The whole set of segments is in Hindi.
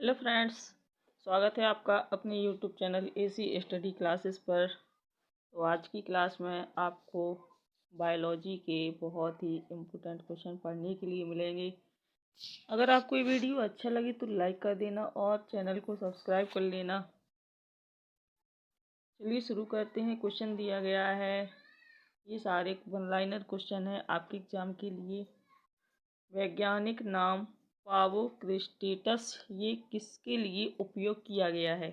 हेलो फ्रेंड्स, स्वागत है आपका अपने YouTube channel AC study classes पर। तो आज की क्लास में आपको बायोलॉजी के बहुत ही इम्पोर्टेंट क्वेश्चन पढ़ने के लिए मिलेंगे। अगर आपको ये वीडियो अच्छा लगे तो लाइक कर देना और चैनल को सब्सक्राइब कर लेना। चलिए शुरू करते हैं। क्वेश्चन दिया गया है, ये सारे वन लाइनर क्वेश्चन है आपके एग्जाम के लिए। वैज्ञानिक नाम पावोक्रिस्टेटस ये किसके लिए उपयोग किया गया है?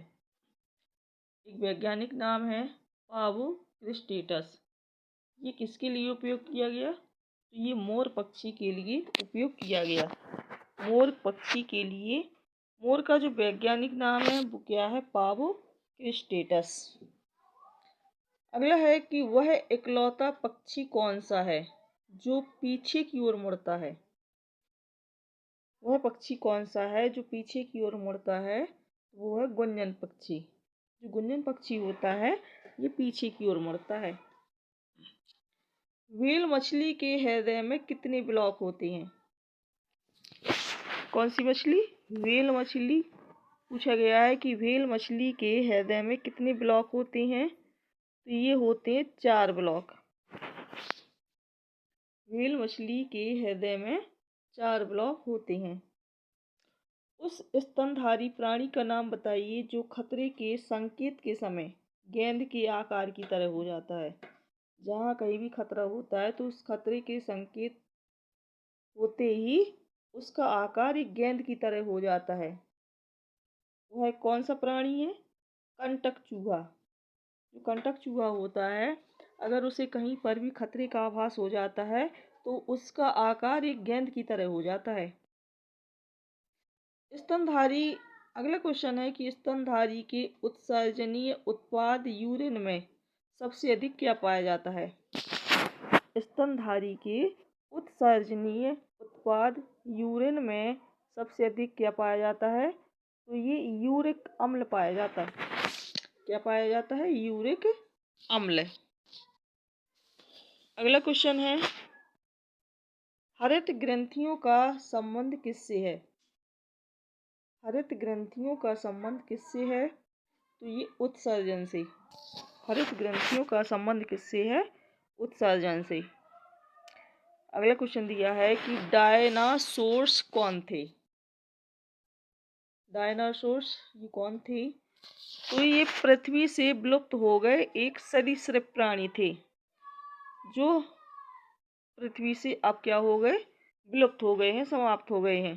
एक वैज्ञानिक नाम है पावोक्रिस्टेटस, ये किसके लिए उपयोग किया गया? तो ये मोर पक्षी के लिए उपयोग किया गया। मोर पक्षी के लिए। मोर का जो वैज्ञानिक नाम है वो क्या है? पावोक्रिस्टेटस। अगला है कि वह इकलौता पक्षी कौन सा है जो पीछे की ओर मुड़ता है? वह पक्षी कौन सा है जो पीछे की ओर मुड़ता है? वो है गुंजन पक्षी। जो गुंजन पक्षी होता है ये पीछे की ओर मुड़ता है। व्हेल मछली के हृदय में कितने ब्लॉक होते हैं? कौन सी मछली? व्हेल मछली। पूछा गया है कि व्हेल मछली के हृदय में कितने ब्लॉक होते हैं? तो ये होते हैं 4 ब्लॉक। व्हेल मछली के हृदय में 4 ब्लॉक होते हैं। उस स्तनधारी प्राणी का नाम बताइए जो खतरे के संकेत के समय गेंद के आकार की तरह हो जाता है। जहाँ कहीं भी खतरा होता है तो उस खतरे के संकेत होते ही उसका आकार एक गेंद की तरह हो जाता है। वह कौन सा प्राणी है? कंटक चूहा। जो कंटक चूहा होता है, अगर उसे कहीं पर भी खतरे का आभास हो जाता है तो उसका आकार एक गेंद की तरह हो जाता है। स्तनधारी। अगला क्वेश्चन है कि स्तनधारी के उत्सर्जनीय उत्पाद यूरिन में सबसे अधिक क्या पाया जाता है? स्तनधारी के उत्सर्जनीय उत्पाद यूरिन में सबसे अधिक क्या पाया जाता है? तो ये यूरिक अम्ल पाया जाता है। क्या पाया जाता है? यूरिक अम्ल। अगला क्वेश्चन है, हरित ग्रंथियों का संबंध किससे है? हरित ग्रंथियों का संबंध किससे है? तो ये उत्सर्जन से। हरित ग्रंथियों का संबंध किससे है? उत्सर्जन से। अगला क्वेश्चन दिया है कि डायनासोर्स कौन थे? डायनासोर्स ये कौन थे? तो ये पृथ्वी से विलुप्त हो गए एक सरीसृप प्राणी थे जो पृथ्वी से अब क्या हो गए? विलुप्त हो गए हैं, समाप्त हो गए हैं।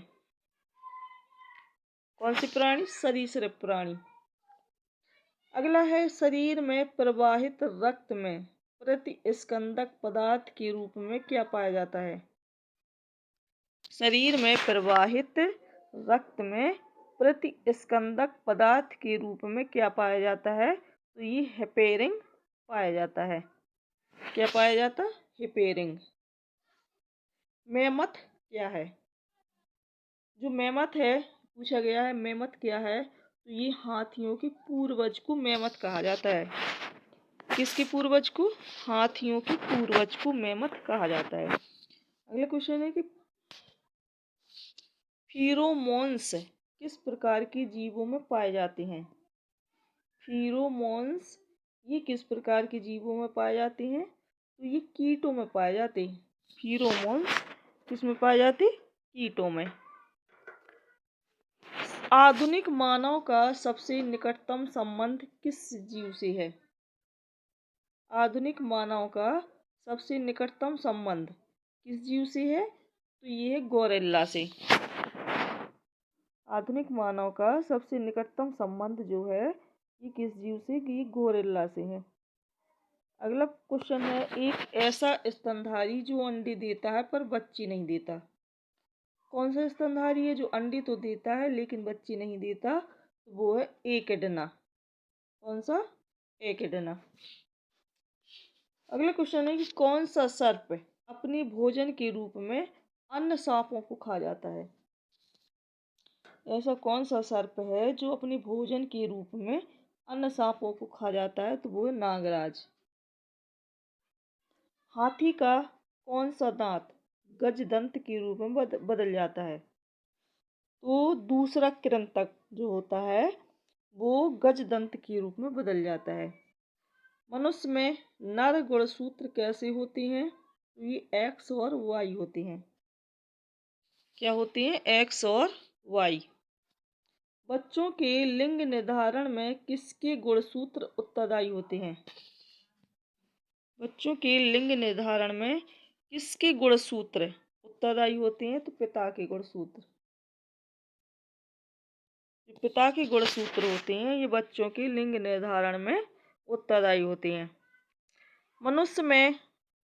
कौन से प्राणी? सरीसृप प्राणी। अगला है, शरीर में प्रवाहित रक्त में प्रतिस्कंदक पदार्थ के रूप में क्या पाया जाता है? शरीर में प्रवाहित रक्त में प्रतिस्कंदक पदार्थ के रूप में क्या पाया जाता है? तो ये हेपेरिन पाया जाता है। क्या पाया जाता? हेपेरिन। मेमथ क्या है? जो मेमथ है, पूछा गया है मेमथ क्या है? तो ये हाथियों के पूर्वज को मेमथ कहा जाता है। किसके पूर्वज को? हाथियों के पूर्वज को मेमथ कहा जाता है। अगला क्वेश्चन है कि फीरोमोन्स किस प्रकार के जीवों में पाए जाते हैं? फीरोमोन्स ये किस प्रकार के जीवों में पाए जाते हैं? तो ये कीटों में पाए जाते हैं। फीरोमोन्स किस में पाए जाते? कीटों में। आधुनिक मानव का सबसे निकटतम संबंध किस जीव से है? आधुनिक मानव का सबसे निकटतम संबंध किस जीव से है? तो ये है गोरिल्ला से। आधुनिक मानव का सबसे निकटतम संबंध जो है ये किस जीव से? कि ये गोरिल्ला से है। अगला क्वेश्चन है, एक ऐसा स्तनधारी जो अंडे देता है पर बच्चे नहीं देता। कौन सा स्तनधारी है जो अंडे तो देता है लेकिन बच्चे नहीं देता? तो वो है एकिडना। कौन सा? एकिडना। अगला क्वेश्चन है कि कौन सा सर्प अपने भोजन के रूप में अन्य सांपों को खा जाता है? ऐसा कौन सा सर्प है जो अपने भोजन के रूप में अन्य सांपों को खा जाता है? तो वो है नागराज। हाथी का कौन सा दांत गजदंत के रूप में बदल जाता है? तो दूसरा कृंतक जो होता है वो गजदंत के रूप में बदल जाता है। मनुष्य में नर गुणसूत्र कैसे होते हैं? तो ये एक्स और वाई होते हैं। क्या होते हैं? एक्स और वाई। बच्चों के लिंग निर्धारण में किसके गुणसूत्र उत्तरदायी होते हैं? बच्चों के लिंग निर्धारण में किसके गुणसूत्र उत्तरदायी होते हैं? तो पिता के गुणसूत्र। पिता के गुणसूत्र होते हैं ये बच्चों के लिंग निर्धारण में उत्तरदायी होते हैं। मनुष्य में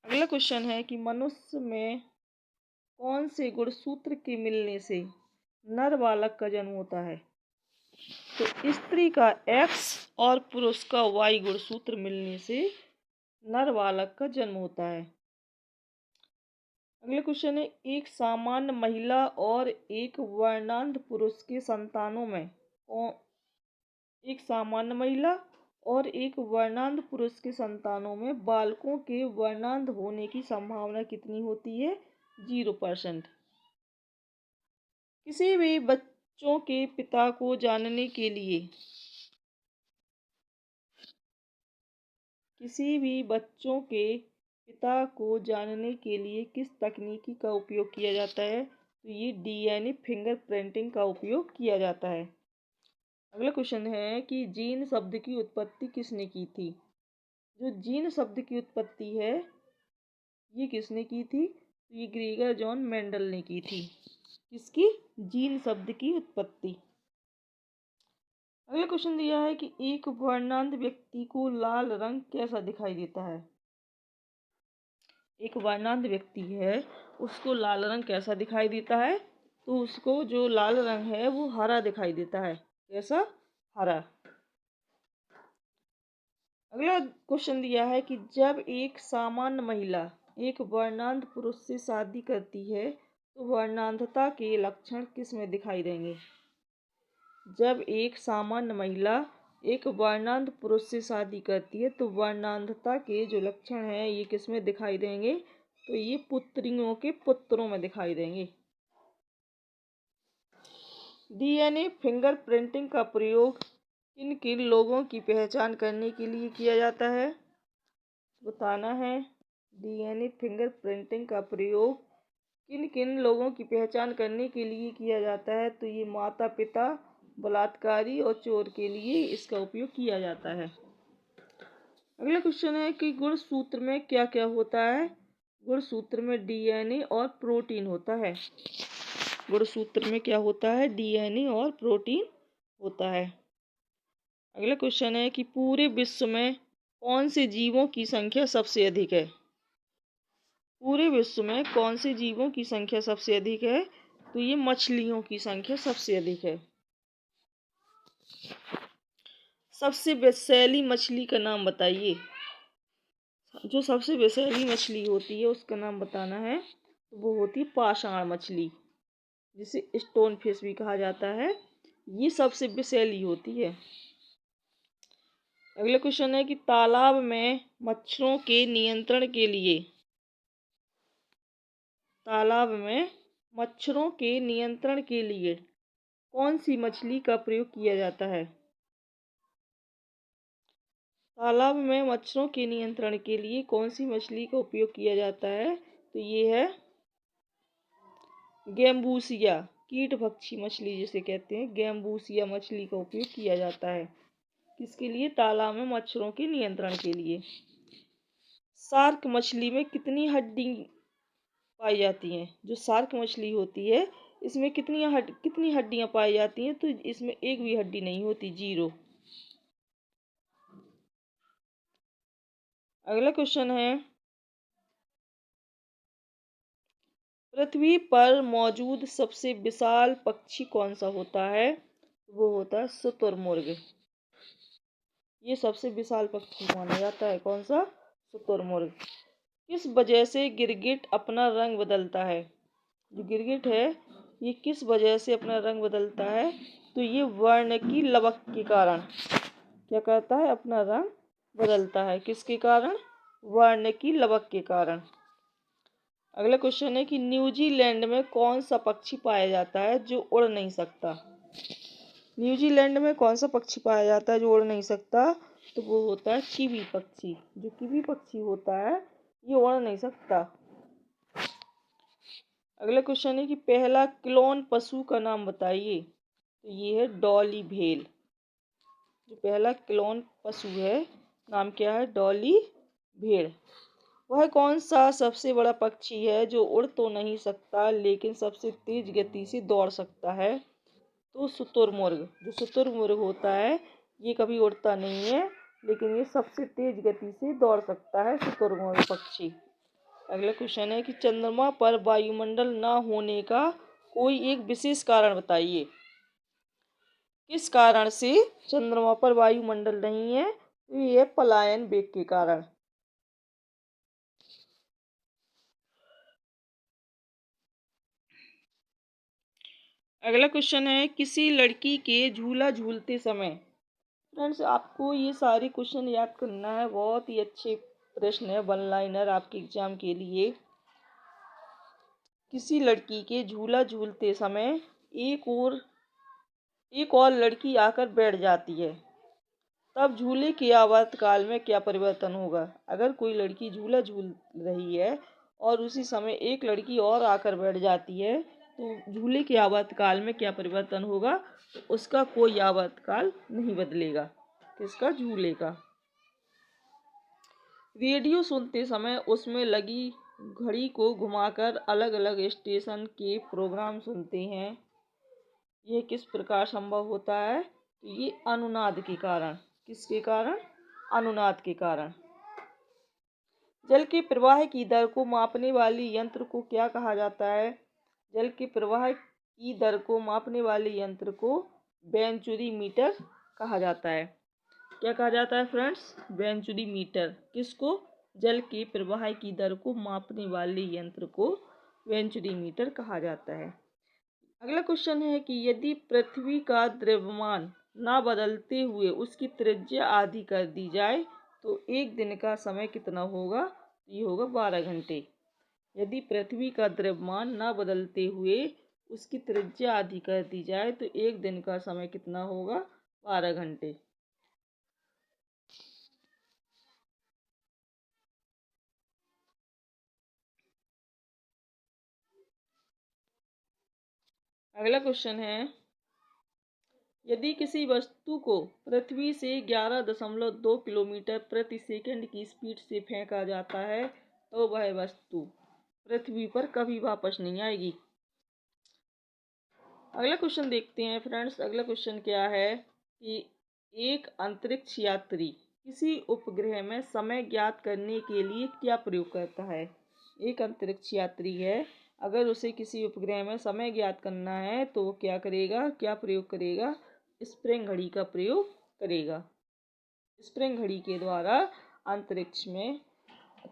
अगला क्वेश्चन है कि मनुष्य में कौन से गुणसूत्र के मिलने से नर बालक का जन्म होता है? तो स्त्री का एक्स और पुरुष का वाई गुणसूत्र मिलने से नर बालक का जन्म होता है। अगला क्वेश्चन है एक सामान्य महिला और एक वर्णांध पुरुष के संतानों में एक सामान्य महिला और एक वर्णांध पुरुष के संतानों में बालकों के वर्णांध होने की संभावना कितनी होती है? 0%। किसी भी बच्चों के पिता को जानने के लिए किस तकनीकी का उपयोग किया जाता है? तो ये डीएनए फिंगरप्रिंटिंग का उपयोग किया जाता है। अगला क्वेश्चन है कि जीन शब्द की उत्पत्ति किसने की थी? जो जीन शब्द की उत्पत्ति है ये किसने की थी? तो ये ग्रेगर जॉन मेंडल ने की थी। किसकी? जीन शब्द की उत्पत्ति। अगला क्वेश्चन दिया है कि एक वर्णांध व्यक्ति को लाल रंग कैसा दिखाई देता है? एक वर्णांध व्यक्ति है उसको लाल रंग कैसा दिखाई देता है? तो उसको जो लाल रंग है वो हरा दिखाई देता है। कैसा? हरा। अगला क्वेश्चन दिया है कि जब एक सामान्य महिला एक वर्णांध पुरुष से शादी करती है तो वर्णांधता के लक्षण किस में दिखाई देंगे? जब एक सामान्य महिला एक वर्णांध पुरुष से शादी करती है तो वर्णांधता के जो लक्षण हैं ये किस में दिखाई देंगे? तो ये पुत्रियों के पुत्रों में दिखाई देंगे। डीएनए फिंगरप्रिंटिंग का प्रयोग किन किन लोगों की पहचान करने के लिए किया जाता है? बताना है। डीएनए फिंगरप्रिंटिंग का प्रयोग किन किन लोगों की पहचान करने के लिए किया जाता है? तो ये माता पिता, बलात्कारी और चोर के लिए इसका उपयोग किया जाता है। अगला क्वेश्चन है कि गुणसूत्र में क्या क्या होता है? गुणसूत्र में डीएनए और प्रोटीन होता है। गुणसूत्र में क्या होता है? डीएनए और प्रोटीन होता है। अगला क्वेश्चन है कि पूरे विश्व में कौन से जीवों की संख्या सबसे अधिक है? पूरे विश्व में कौन से जीवों की संख्या सबसे अधिक है? तो ये मछलियों की संख्या सबसे अधिक है। सबसे विषैली मछली का नाम बताइए। जो सबसे विषैली मछली होती है उसका नाम बताना है। तो वो होती है पाषाण मछली, जिसे स्टोन फिश भी कहा जाता है। ये सबसे विषैली होती है। अगला क्वेश्चन है कि तालाब में मच्छरों के नियंत्रण के लिए कौन सी मछली का प्रयोग किया जाता है? तालाब में मच्छरों के नियंत्रण के लिए कौन सी मछली का उपयोग किया जाता है? तो ये है गैम्बूसिया, कीटभक्षी मछली जिसे कहते हैं। गैम्बूसिया मछली का उपयोग किया जाता है। किसके लिए? तालाब में मच्छरों के नियंत्रण के लिए। शार्क मछली में कितनी हड्डी पाई जाती हैं? जो शार्क मछली होती है इसमें कितनी हड्डियां पाई जाती हैं? तो इसमें एक भी हड्डी नहीं होती, 0। अगला क्वेश्चन है पृथ्वी पर मौजूद सबसे विशाल पक्षी कौन सा होता है? वो होता है शुतुरमुर्ग। ये सबसे विशाल पक्षी माना जाता है। कौन सा? शुतुरमुर्ग। किस वजह से गिरगिट अपना रंग बदलता है? जो गिरगिट है ये किस वजह से अपना रंग बदलता है? तो ये वर्ण की लवक के कारण क्या करता है? अपना रंग बदलता है। किसके कारण? वर्ण की लवक के कारण। अगला क्वेश्चन है कि न्यूजीलैंड में कौन सा पक्षी पाया जाता है जो उड़ नहीं सकता। न्यूजीलैंड में कौन सा पक्षी पाया जाता है जो उड़ नहीं सकता, तो वो होता है किवी पक्षी। जो किवी पक्षी होता है ये उड़ नहीं सकता। अगला क्वेश्चन है कि पहला क्लोन पशु का नाम बताइए, तो ये है डॉली भेल। जो पहला क्लोन पशु है नाम क्या है, डॉली भेड़। वह कौन सा सबसे बड़ा पक्षी है जो उड़ तो नहीं सकता लेकिन सबसे तेज गति से दौड़ सकता है, तो शुतुरमुर्ग। जो शुतुरमुर्ग होता है ये कभी उड़ता नहीं है लेकिन ये सबसे तेज गति से दौड़ सकता है, शुतुरमुर्ग पक्षी। अगला क्वेश्चन है कि चंद्रमा पर वायुमंडल न होने का कोई एक विशेष कारण बताइए। किस कारण से चंद्रमा पर वायुमंडल नहीं है, तो ये पलायन वेग के कारण। अगला क्वेश्चन है किसी लड़की के झूला झूलते समय। फ्रेंड्स आपको ये सारे क्वेश्चन याद करना है, बहुत ही अच्छे प्रश्न है वन लाइनर आपके एग्जाम के लिए। किसी लड़की के झूला झूलते समय एक और लड़की आकर बैठ जाती है, तब झूले के आवर्तकाल में क्या परिवर्तन होगा। अगर कोई लड़की झूला झूल रही है और उसी समय एक लड़की और आकर बैठ जाती है तो झूले के आवर्तकाल में क्या परिवर्तन होगा, तो उसका कोई आवर्तकाल नहीं बदलेगा। किसका, झूले का। रेडियो सुनते समय उसमें लगी घड़ी को घुमाकर अलग अलग स्टेशन के प्रोग्राम सुनते हैं, यह किस प्रकार संभव होता है, तो ये अनुनाद के कारण। किसके कारण, अनुनाद के कारण। जल के प्रवाह की दर को मापने वाले यंत्र को क्या कहा जाता है। जल के प्रवाह की दर को मापने वाले यंत्र को बेंचुरीमीटर कहा जाता है। क्या कहा जाता है फ्रेंड्स, बेंचुरीमीटर। किसको, जल के प्रवाह की दर को मापने वाले यंत्र को बेंचुरीमीटर कहा जाता है। अगला क्वेश्चन है कि यदि पृथ्वी का द्रव्यमान ना बदलते हुए उसकी त्रिज्या आधी कर दी जाए तो एक दिन का समय कितना होगा, ये होगा 12 घंटे। यदि पृथ्वी का द्रव्यमान ना बदलते हुए उसकी त्रिज्या आधी कर दी जाए तो एक दिन का समय कितना होगा, 12 घंटे। अगला क्वेश्चन है यदि किसी वस्तु को पृथ्वी से 11.2 किलोमीटर प्रति सेकंड की स्पीड से फेंका जाता है तो वह वस्तु पृथ्वी पर कभी वापस नहीं आएगी। अगला क्वेश्चन देखते हैं फ्रेंड्स। अगला क्वेश्चन क्या है कि एक अंतरिक्ष यात्री किसी उपग्रह में समय ज्ञात करने के लिए क्या प्रयोग करता है। एक अंतरिक्ष यात्री है, अगर उसे किसी उपग्रह में समय ज्ञात करना है तो वो क्या करेगा, क्या प्रयोग करेगा, स्प्रिंग घड़ी का प्रयोग करेगा। स्प्रिंग घड़ी के द्वारा अंतरिक्ष में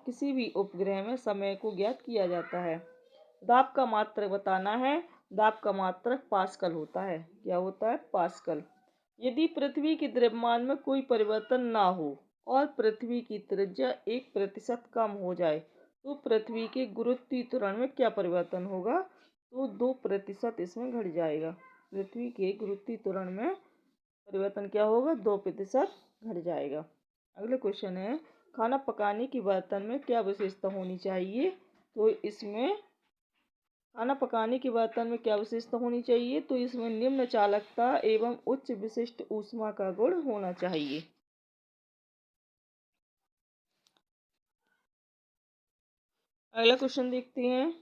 किसी भी उपग्रह में समय को ज्ञात किया जाता है। दाब का मात्रक बताना है। दाब का मात्रक पास्कल होता है। क्या होता है, पास्कल। यदि पृथ्वी के द्रव्यमान में कोई परिवर्तन ना हो और पृथ्वी की त्रिज्या 1% कम हो जाए तो पृथ्वी के गुरुत्वाकर्षण में क्या परिवर्तन होगा, तो 2% इसमें घट जाएगा। पृथ्वी के गुरुत्वाकर्षण में परिवर्तन क्या होगा, 2% घट जाएगा। अगला क्वेश्चन है खाना पकाने के बर्तन में क्या विशेषता होनी चाहिए, तो इसमें खाना पकाने के बर्तन में क्या विशेषता होनी चाहिए, तो इसमें निम्न चालकता एवं उच्च विशिष्ट ऊष्मा का गुण होना चाहिए। अगला क्वेश्चन देखते हैं।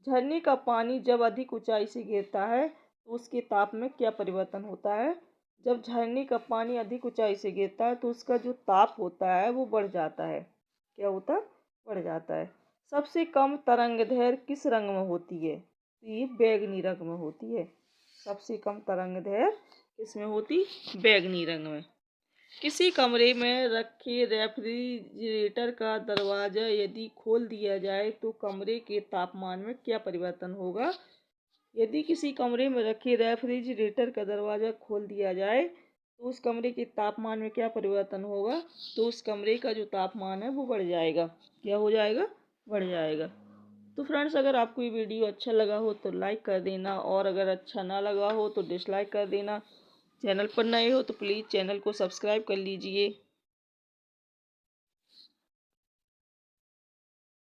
झरने का पानी जब अधिक ऊंचाई से गिरता है तो उसके ताप में क्या परिवर्तन होता है। जब झरने का पानी अधिक ऊंचाई से गिरता है तो उसका जो ताप होता है वो बढ़ जाता है। क्या होता है, बढ़ जाता है। सबसे कम तरंगदैर्घ्य किस रंग में होती है, तो ये बैंगनी रंग में होती है। सबसे कम तरंगदैर्घ्य किस में होती, बैंगनी रंग में। किसी कमरे में रखे रेफ्रिजरेटर का दरवाजा यदि खोल दिया जाए तो कमरे के तापमान में क्या परिवर्तन होगा। यदि किसी कमरे में रखे रेफ्रिजरेटर का दरवाजा खोल दिया जाए तो उस कमरे के तापमान में क्या परिवर्तन होगा? तो उस कमरे का जो तापमान है वो बढ़ जाएगा। क्या हो जाएगा? बढ़ जाएगा। तो फ्रेंड्स, अगर आपको ये वीडियो अच्छा लगा हो तो लाइक कर देना, और अगर अच्छा ना लगा हो तो डिसलाइक कर देना। चैनल पर नए हो तो प्लीज़ चैनल को सब्सक्राइब कर लीजिए।